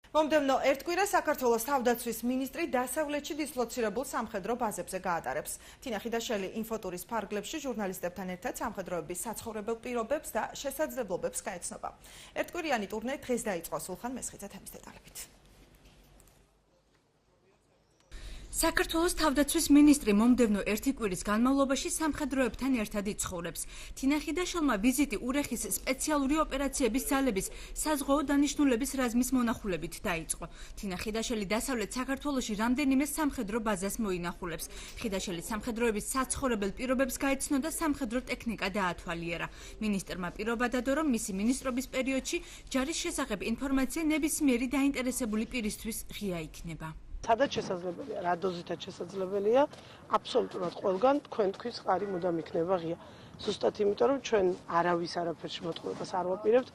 მომდევნო ერთ კვირას საქართველოს თავდაცვის მინისტრი დასავლეთში დისლოცირებულ სამხედრო ბაზებზე გაატარებს. თინა ხიდაშელი ინფოტურის ფარგლებში ჟურნალისტებთან ერთად სამხედროების საცხოვრებელ პირობებს და შესაძლებლობებს გაეცნობა. ერთკვირიანი ტურნე დღეს დაიწყო. სულხან მესხიძე თემის დეტალებით. საქართველოს თავდაცვის მინისტრი მომდევნო ერთი კვირის განმავლობაში სამხედროებთან ერთად იცხოვრებს. თინა ხიდაშელმა ვიზიტი ურეხის სპეციალური ოპერაციების ძალების საზღვაო დანიშნულების რაზმის მონახულებით დაიწყო. თინა ხიდაშელი დასავლეთ საქართველოში რამდენიმე სამხედრო ბაზას მოინახულებს. ხიდაშელი სამხედროების საცხოვრებელ პირობებს გაეცნო და სამხედრო ტექნიკა დაათვალიერა. მინისტრმა პირობა დადო, რომ მისი მინისტრობის პერიოდში ჯარის შესახებ ინფორმაცია ნებისმიერი დაინტერესებული პირისთვის ღია იქნება. სადაც შესაძლებელია, რა დოზითაც შესაძლებელია, აბსოლუტურად ყველგან თქვენთვის ყარი მუდამ იქნება ღია. ზუსტად იმიტომ, რომ ჩვენ არავის არაფერში მოტყუებას არ ვაპირებთ,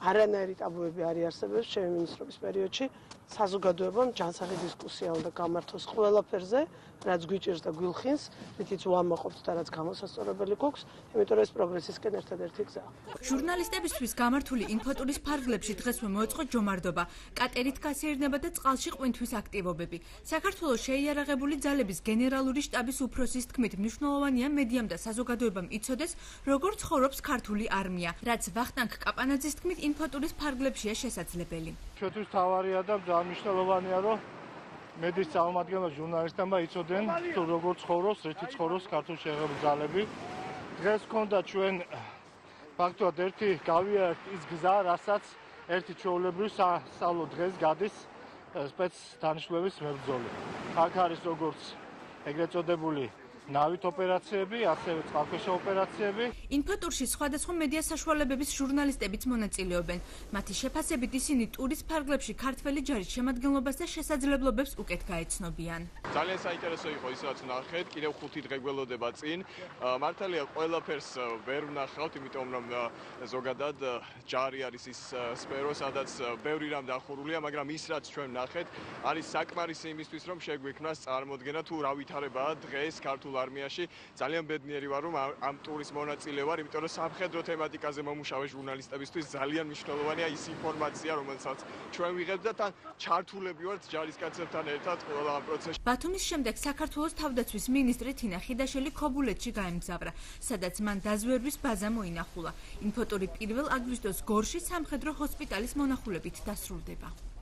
არანაირი ტაბუები არ იარსებებს ჩემი მინისტრობის პერიოდში. საზოგადოებამ ჯანსაღი დისკუსია უნდა გამართოს ყველაფერზე, რაც გვიჭირს და გვილხინს, რითიც ვამაყობთ და რაც გამოსასწორებელი გვაქვს, იმიტომ რომ ეს პროგრესისკენ ერთადერთი გზაა. ჟურნალისტებისთვის გამართული ინფოტურის ფარგლებში დღესვე მოეწყო ჯომარდობა, კატერით გასეირნება და წყალში ყვინთვის აქტივობები. საქართველოს შეიარაღებული ძალების გენერალური შტაბის უფროსის თქმით, მნიშვნელოვანია მედიამ და საზოგადოებამ იცოდეს, როგორ ცხოვრობს ქართული არმია, რაც ვახტანგ კაპანაძის თქმით ინფოტურის ფარგლებშია შესაძლებელი. ჩვენთვის თავარია და მნიშვნელოვანია, რომ მედიის წარმომადგენლები ჟურნალისტებმა იცოდნენ, თუ როგორ ცხოვრობს, რითი ცხოვრობს ქართული შეიარაღებული ძალები. დღეს გქონდა ჩვენ ფაქტობრივად ერთი გავიარეთ ის გზა, რასაც ერთი ჩვეულებრივი სასწავლო დღეს გადის სპეცდანიშნულების მებრძოლი. აქ არის როგორც ეგრეთ წოდებული ნავით ოპერაციები, ასევე წყალქვეშა ოპერაციები. ინფოტურში სხვადასხვა მედია საშუალებების ჟურნალისტებიც მონაწილეობენ. მათი შეფასებით ისინი ტურის ფარგლებში ქართველი ჯარის შემადგენლობას და შესაძლებლობებს უკეთ გაეცნობიან. ძალიან საინტერესო იყო ის, რაც ვნახეთ, კიდევ 5 დღე გველოდება წინ. მართალია ყველაფერს ვერ ვნახავთ, იმიტომ რომ ზოგადად ჯარი არის ის სფერო, სადაც ბევრი რამ დახურულია, მაგრამ ის რაც ჩვენ ვნახეთ, არის საკმარისი იმისთვის, რომ შეგვექმნას წარმოდგენა თუ რა ვითარებაა დღეს ქართულ არმიაში. ძალიან ბედნიერი ვარ, რომ ამ ტურის მონაწილე ვარ, იმიტომ რომ სამხედრო თემატიკაზე მომუშავე ჟურნალისტებისთვის ძალიან მნიშვნელოვანია ის ინფორმაცია, რომელსაც ჩვენ ვიღებთ და თან ჩართულები ვართ ჯარისკაცებთან ერთად ყველა ამ პროცესში. ბათუმის შემდეგ საქართველოს თავდაცვის მინისტრი თინა ხიდაშელი ქობულეთში გაემგზავრა, სადაც მან დაზვერვის ბაზა მოინახულა. ინფოტური 1 აგვისტოს გორში სამხედრო ჰოსპიტალის მონახულებით დასრულდება.